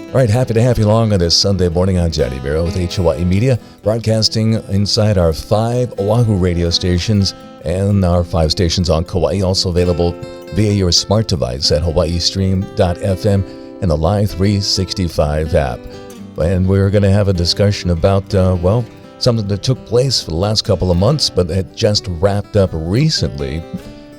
All right, happy to have you along on this Sunday morning. I'm Johnny Vera with Hawaii Media, broadcasting inside our 5 Oahu radio stations and our 5 stations on Kauai, also available via your smart device at hawaiistream.fm and the Live 365 app. And we're going to have a discussion about, something that took place for the last couple of months, but it just wrapped up recently.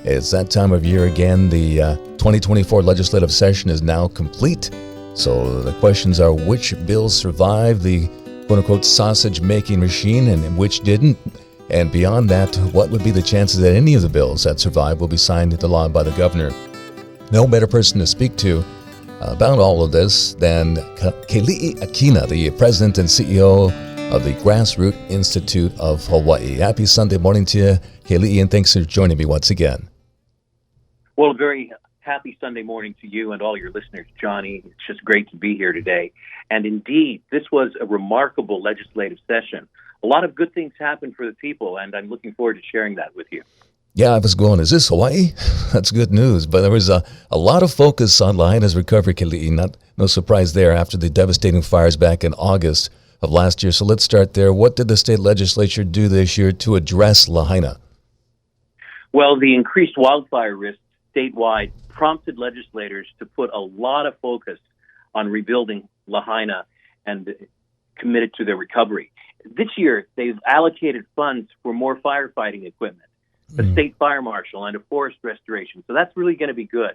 It's that time of year again. The 2024 legislative session is now complete. So the questions are, which bills survived the quote-unquote sausage-making machine and which didn't? And beyond that, what would be the chances that any of the bills that survived will be signed into law by the governor? No better person to speak to about all of this than Keli'i Akina, the president and CEO of the Grassroot Institute of Hawaii. Happy Sunday morning to you, Keli'i, and thanks for joining me once again. Well, very happy Sunday morning to you and all your listeners, Johnny. It's just great to be here today. And indeed, this was a remarkable legislative session. A lot of good things happened for the people, and I'm looking forward to sharing that with you. Yeah, I was going, is this Hawaii? That's good news. But there was a lot of focus on Lahaina's recovery, Keli'i. No surprise there after the devastating fires back in August of last year. So let's start there. What did the state legislature do this year to address Lahaina? Well, the increased wildfire risk statewide prompted legislators to put a lot of focus on rebuilding Lahaina and committed to their recovery. This year, they've allocated funds for more firefighting equipment, a state fire marshal, and a forest restoration. So that's really going to be good.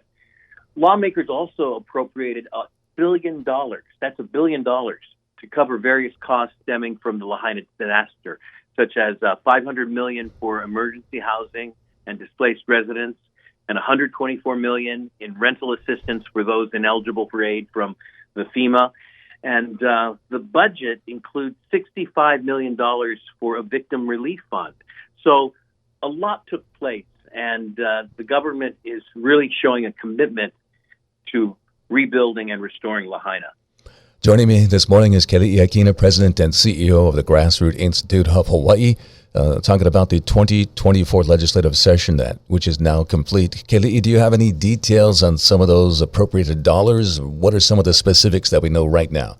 Lawmakers also appropriated $1 billion. That's $1 billion to cover various costs stemming from the Lahaina disaster, such as $500 million for emergency housing and displaced residents, and $124 million in rental assistance for those ineligible for aid from the FEMA. And the budget includes $65 million for a victim relief fund. So a lot took place, and the government is really showing a commitment to rebuilding and restoring Lahaina. Joining me this morning is Keli'i Akina, President and CEO of the Grassroot Institute of Hawaii, talking about the 2024 legislative session, which is now complete. Keli'i, do you have any details on some of those appropriated dollars? What are some of the specifics that we know right now?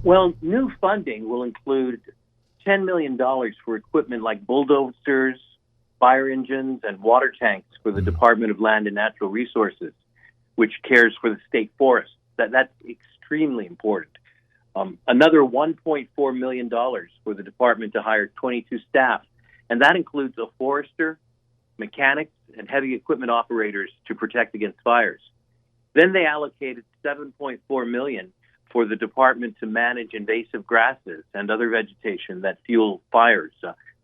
Well, new funding will include $10 million for equipment like bulldozers, fire engines, and water tanks for the Department of Land and Natural Resources, which cares for the state forests. That's extremely important. Another $1.4 million for the department to hire 22 staff, and that includes a forester, mechanics, and heavy equipment operators to protect against fires. Then they allocated $7.4 million for the department to manage invasive grasses and other vegetation that fuel fires,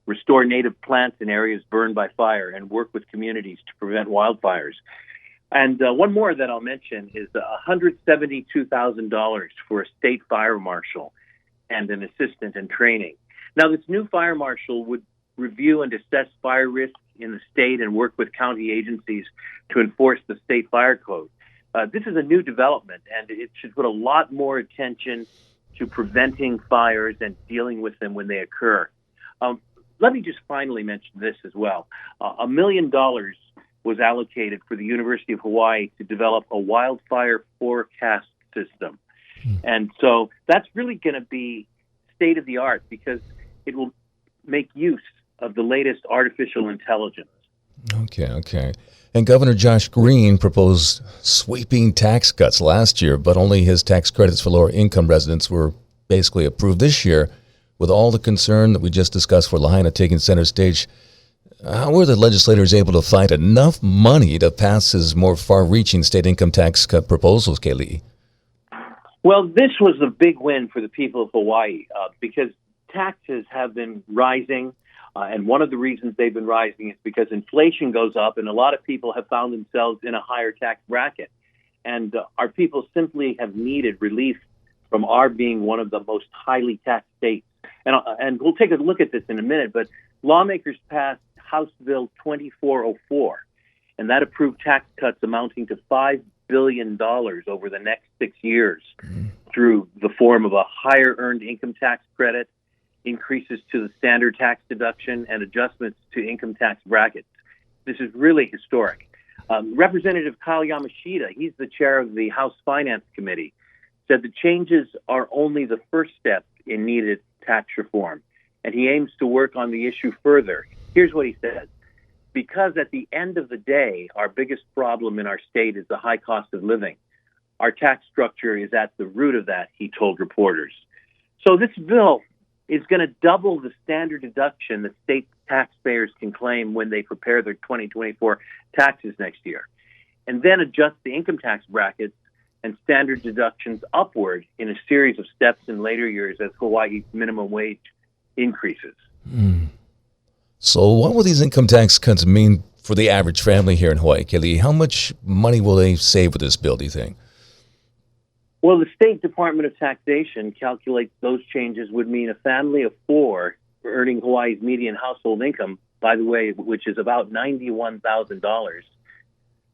restore native plants in areas burned by fire, and work with communities to prevent wildfires. And one more that I'll mention is $172,000 for a state fire marshal and an assistant in training. Now, this new fire marshal would review and assess fire risk in the state and work with county agencies to enforce the state fire code. This is a new development, and it should put a lot more attention to preventing fires and dealing with them when they occur. Let me just finally mention this as well. $1 million was allocated for the University of Hawaii to develop a wildfire forecast system. And so that's really going to be state-of-the-art because it will make use of the latest artificial intelligence. Okay. And Governor Josh Green proposed sweeping tax cuts last year, but only his tax credits for lower-income residents were basically approved this year. With all the concern that we just discussed for Lahaina taking center stage, how were the legislators able to find enough money to pass his more far-reaching state income tax cut proposals, Keli'i? Well, this was a big win for the people of Hawaii because taxes have been rising, and one of the reasons they've been rising is because inflation goes up, and a lot of people have found themselves in a higher tax bracket. And our people simply have needed relief from our being one of the most highly taxed states. And we'll take a look at this in a minute, but lawmakers passed House Bill 2404, and that approved tax cuts amounting to $5 billion over the next 6 years through the form of a higher earned income tax credit, increases to the standard tax deduction, and adjustments to income tax brackets. This is really historic. Representative Kyle Yamashita, he's the chair of the House Finance Committee, said the changes are only the first step in needed tax reform, and he aims to work on the issue further. Here's what he says. Because at the end of the day, our biggest problem in our state is the high cost of living. Our tax structure is at the root of that, he told reporters. So this bill is going to double the standard deduction that state taxpayers can claim when they prepare their 2024 taxes next year, and then adjust the income tax brackets and standard deductions upward in a series of steps in later years as Hawaii's minimum wage increases. So what will these income tax cuts mean for the average family here in Hawaii, Kaylee? How much money will they save with this bill, do you think? Well, the State Department of Taxation calculates those changes would mean a family of four earning Hawaii's median household income, by the way, which is about $91,000,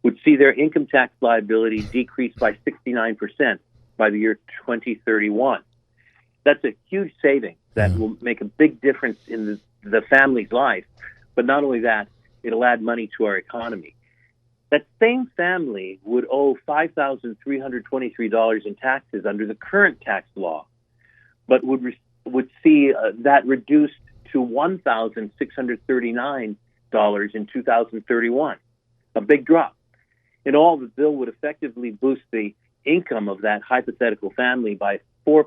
would see their income tax liability decrease by 69% by the year 2031. That's a huge savings that will make a big difference in the family's life. But not only that, it'll add money to our economy. That same family would owe $5,323 in taxes under the current tax law, but would see that reduced to $1,639 in 2031, a big drop. In all, the bill would effectively boost the income of that hypothetical family by 4%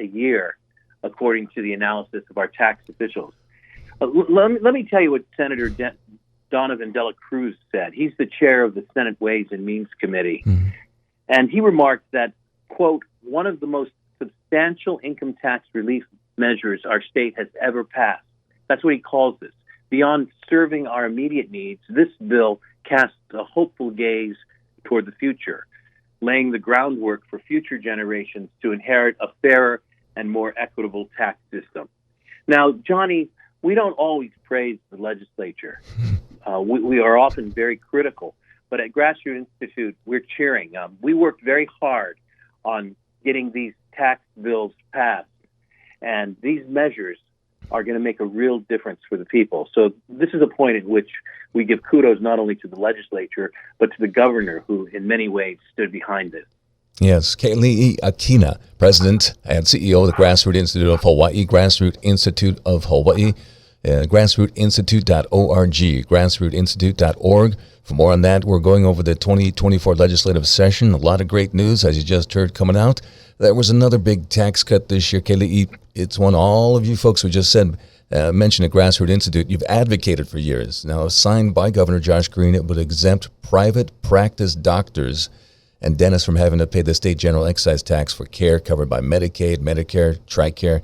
a year, according to the analysis of our tax officials. Let me tell you what Senator Donovan Dela Cruz said. He's the chair of the Senate Ways and Means Committee. And he remarked that, quote, one of the most substantial income tax relief measures our state has ever passed. That's what he calls this. Beyond serving our immediate needs, this bill casts a hopeful gaze toward the future, laying the groundwork for future generations to inherit a fairer and more equitable tax system. Now, Johnny, we don't always praise the legislature. We are often very critical, but at Grassroots Institute, we're cheering. We worked very hard on getting these tax bills passed, and these measures are going to make a real difference for the people. So this is a point at which we give kudos not only to the legislature, but to the governor, who in many ways stood behind this. Yes, Kaylee Akina, President and CEO of the Grassroots Institute of Hawaii, Grassroots Institute of Hawaii, grassrootsinstitute.org, grassrootsinstitute.org. For more on that, we're going over the 2024 legislative session. A lot of great news, as you just heard, coming out. There was another big tax cut this year, Kaylee. It's one all of you folks who just said, mentioned at Grassroots Institute, you've advocated for years. Now, signed by Governor Josh Green, it would exempt private practice doctors and dentists from having to pay the state general excise tax for care covered by Medicaid, Medicare, TRICARE.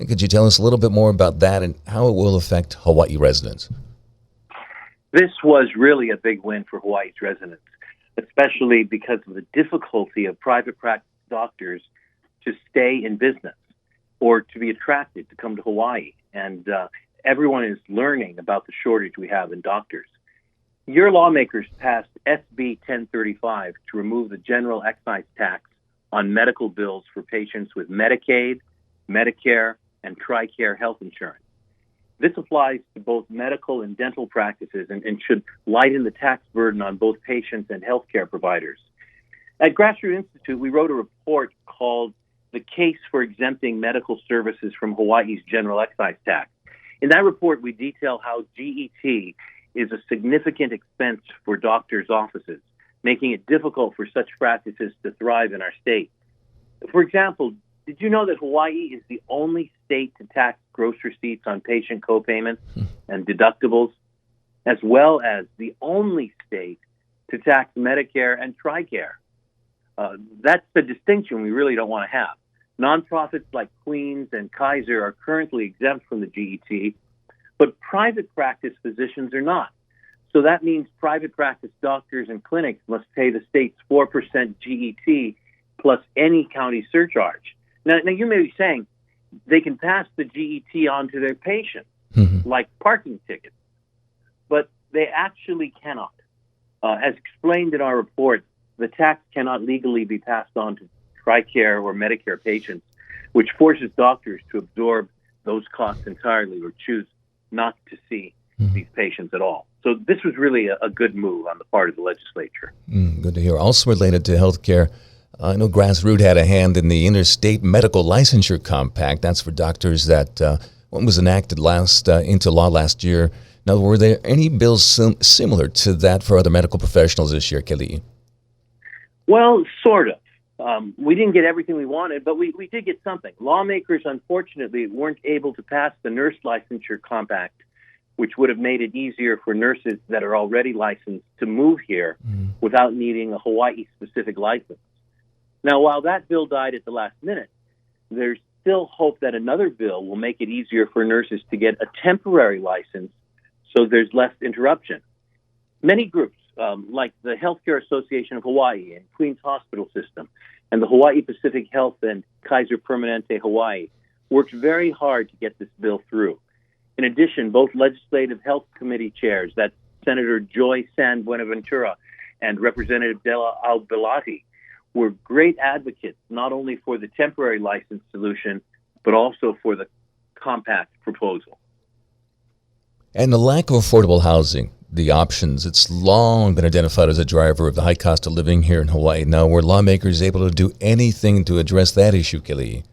Could you tell us a little bit more about that and how it will affect Hawaii residents? This was really a big win for Hawaii's residents, especially because of the difficulty of private practice doctors to stay in business or to be attracted to come to Hawaii. And everyone is learning about the shortage we have in doctors. Your lawmakers passed SB 1035 to remove the general excise tax on medical bills for patients with Medicaid, Medicare, and TRICARE health insurance. This applies to both medical and dental practices and should lighten the tax burden on both patients and healthcare providers. At Grassroots Institute, we wrote a report called The Case for Exempting Medical Services from Hawaii's General Excise Tax. In that report, we detail how GET is a significant expense for doctors' offices, making it difficult for such practices to thrive in our state. For example, did you know that Hawaii is the only state to tax gross receipts on patient copayments and deductibles, as well as the only state to tax Medicare and TRICARE? That's the distinction we really don't want to have. Nonprofits like Queens and Kaiser are currently exempt from the GET, but private practice physicians are not. So that means private practice doctors and clinics must pay the state's 4% GET plus any county surcharge. Now you may be saying they can pass the GET on to their patients, like parking tickets, but they actually cannot. As explained in our report, the tax cannot legally be passed on to TRICARE or Medicare patients, which forces doctors to absorb those costs entirely or choose not to see these patients at all. So this was really a good move on the part of the legislature. Good to hear. Also related to health care, I know Grassroot had a hand in the Interstate Medical Licensure Compact. That's for doctors that one was enacted into law last year. Now, were there any bills similar to that for other medical professionals this year, Kelly? Well, sort of. We didn't get everything we wanted, but we did get something. Lawmakers, unfortunately, weren't able to pass the Nurse Licensure Compact, which would have made it easier for nurses that are already licensed to move here without needing a Hawaii-specific license. Now, while that bill died at the last minute, there's still hope that another bill will make it easier for nurses to get a temporary license so there's less interruption. Many groups, like the Healthcare Association of Hawaii and Queens Hospital System and the Hawaii Pacific Health and Kaiser Permanente Hawaii, worked very hard to get this bill through. In addition, both Legislative Health Committee chairs, that's Senator Joy San Buenaventura and Representative Della Al-Belati, were great advocates not only for the temporary license solution, but also for the compact proposal. And the lack of affordable housing, the options, it's long been identified as a driver of the high cost of living here in Hawaii. Now, were lawmakers able to do anything to address that issue, Kelly?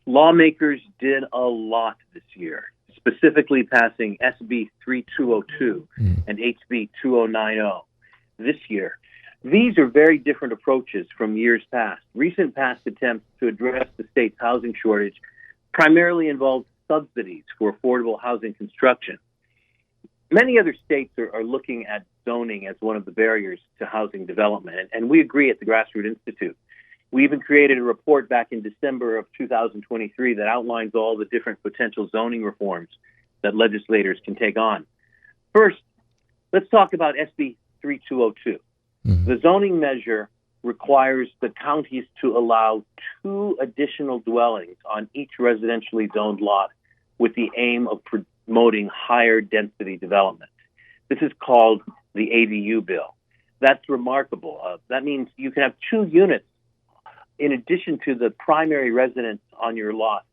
Lawmakers did a lot this year, specifically passing SB 3202 and HB 2090 this year. These are very different approaches from years past. Recent past attempts to address the state's housing shortage primarily involved subsidies for affordable housing construction. Many other states are looking at zoning as one of the barriers to housing development, and we agree at the Grassroot Institute. We even created a report back in December of 2023 that outlines all the different potential zoning reforms that legislators can take on. First, let's talk about SB 3202. The zoning measure requires the counties to allow 2 additional dwellings on each residentially zoned lot with the aim of promoting higher density development. This is called the ADU bill. That's remarkable. That means you can have 2 units in addition to the primary residence on your lot.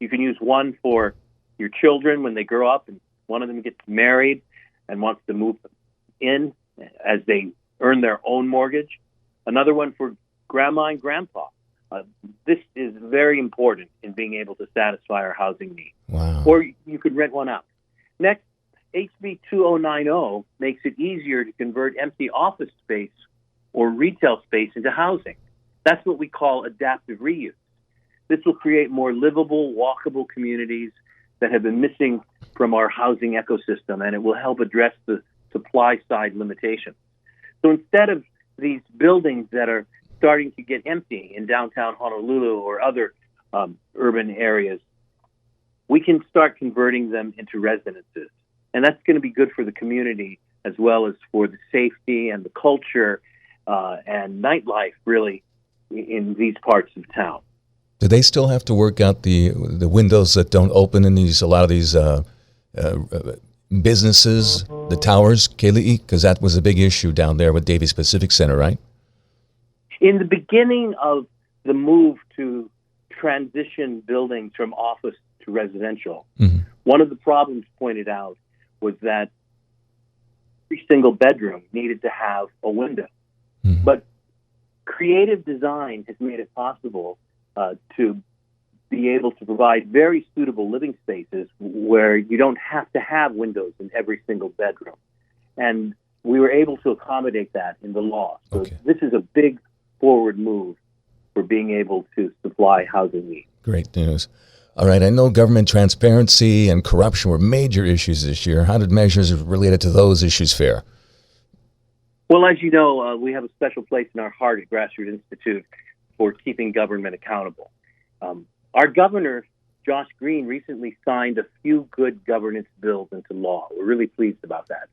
You can use one for your children when they grow up and one of them gets married and wants to move in as they earn their own mortgage. Another one for grandma and grandpa. This is very important in being able to satisfy our housing needs. Wow. Or you could rent one out. Next, HB 2090 makes it easier to convert empty office space or retail space into housing. That's what we call adaptive reuse. This will create more livable, walkable communities that have been missing from our housing ecosystem, and it will help address the supply side limitations. So instead of these buildings that are starting to get empty in downtown Honolulu or other urban areas, we can start converting them into residences. And that's going to be good for the community as well as for the safety and the culture and nightlife, really, in these parts of town. Do they still have to work out the windows that don't open in a lot of these businesses, the towers, Keli'i? Because that was a big issue down there with Davies Pacific Center, right? In the beginning of the move to transition buildings from office to residential, one of the problems pointed out was that every single bedroom needed to have a window. But creative design has made it possible to be able to provide very suitable living spaces where you don't have to have windows in every single bedroom. And we were able to accommodate that in the law. So this is a big forward move for being able to supply housing needs. Great news. All right, I know government transparency and corruption were major issues this year. How did measures related to those issues fare? Well, as you know, we have a special place in our heart at Grassroot Institute for keeping government accountable. Our governor, Josh Green, recently signed a few good governance bills into law. We're really pleased about that.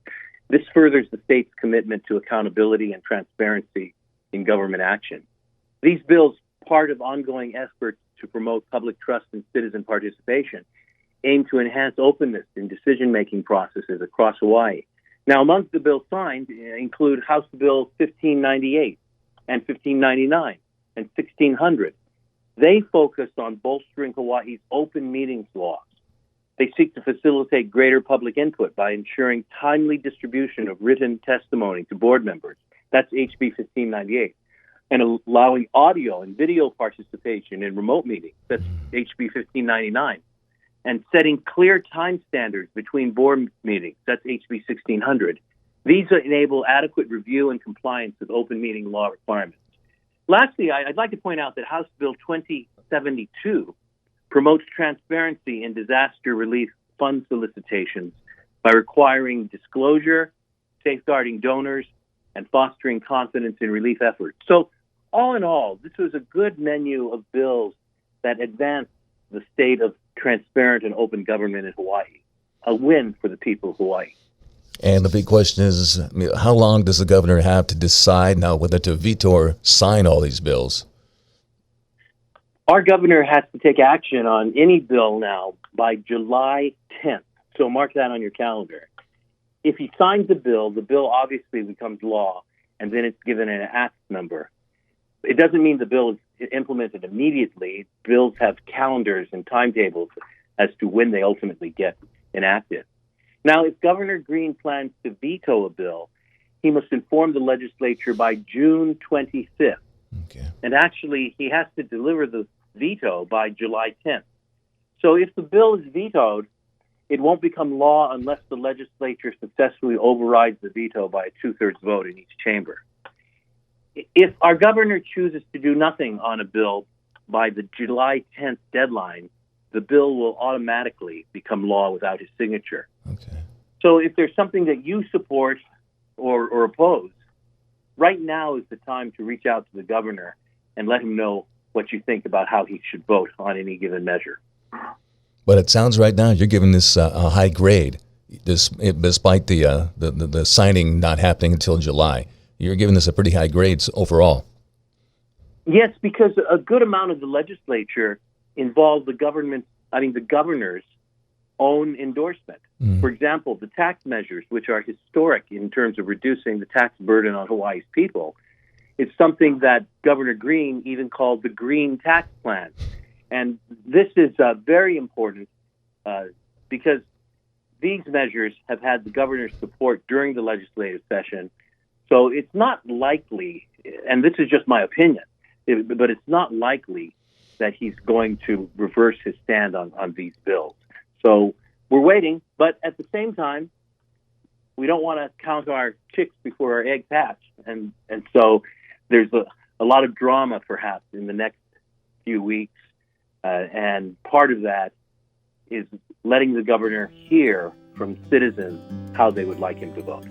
This furthers the state's commitment to accountability and transparency in government action. These bills, part of ongoing efforts to promote public trust and citizen participation, aim to enhance openness in decision-making processes across Hawaii. Now, among the bills signed include House Bill 1598 and 1599 and 1600. They focus on bolstering Hawaii's open meetings laws. They seek to facilitate greater public input by ensuring timely distribution of written testimony to board members. That's HB 1598. and allowing audio and video participation in remote meetings. That's HB 1599. And setting clear time standards between board meetings. That's HB 1600. These enable adequate review and compliance with open meeting law requirements. Lastly, I'd like to point out that House Bill 2072 promotes transparency in disaster relief fund solicitations by requiring disclosure, safeguarding donors, and fostering confidence in relief efforts. So, all in all, this was a good menu of bills that advanced the state of transparent and open government in Hawaii. A win for the people of Hawaii. And the big question is, how long does the governor have to decide now whether to veto or sign all these bills? Our governor has to take action on any bill now by July 10th. So mark that on your calendar. If he signs the bill obviously becomes law, and then it's given an act number. It doesn't mean the bill is implemented immediately. Bills have calendars and timetables as to when they ultimately get enacted. Now, if Governor Green plans to veto a bill, he must inform the legislature by June 25th. Okay. And actually, he has to deliver the veto by July 10th. So if the bill is vetoed, it won't become law unless the legislature successfully overrides the veto by a 2/3 vote in each chamber. If our governor chooses to do nothing on a bill by the July 10th deadline, the bill will automatically become law without his signature. Okay. So if there's something that you support or oppose, right now is the time to reach out to the governor and let him know what you think about how he should vote on any given measure. But it sounds right now you're giving this a high grade, despite the signing not happening until July. You're giving this a pretty high grade overall. Yes, because a good amount of the legislature involved the governor's own endorsement. For example, the tax measures, which are historic in terms of reducing the tax burden on Hawaii's people, it's something that Governor Green even called the Green Tax Plan. And this is very important because these measures have had the governor's support during the legislative session. So it's not likely, and this is just my opinion, but it's not likely that he's going to reverse his stand on these bills. So we're waiting, but at the same time, we don't want to count our chicks before our eggs hatch. And so there's a lot of drama, perhaps, in the next few weeks. And part of that is letting the governor hear from citizens how they would like him to vote.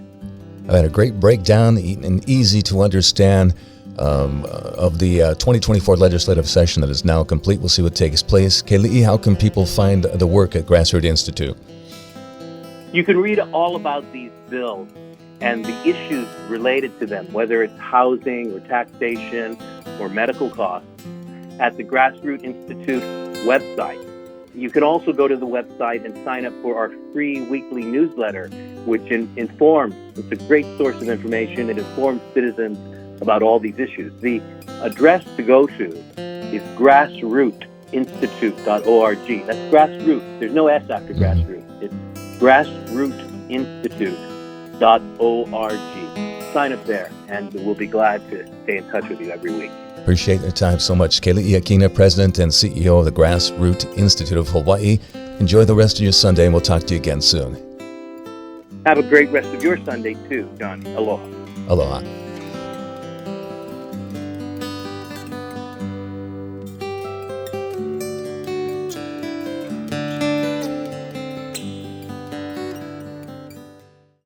I had a great breakdown and easy to understand of the 2024 legislative session that is now complete. We'll see what takes place. Keli'i, how can people find the work at Grassroots Institute? You can read all about these bills and the issues related to them, whether it's housing or taxation or medical costs, at the Grassroots Institute website. You can also go to the website and sign up for our free weekly newsletter, which informs. It's a great source of information. It informs citizens about all these issues. The address to go to is grassrootinstitute.org. That's grassroots. There's no S after grassroots. It's grassrootinstitute.org. Sign up there, and we'll be glad to stay in touch with you every week. Appreciate your time so much. Keli'i Akina, President and CEO of the Grassroots Institute of Hawaii. Enjoy the rest of your Sunday, and we'll talk to you again soon. Have a great rest of your Sunday, too, John. Aloha. Aloha.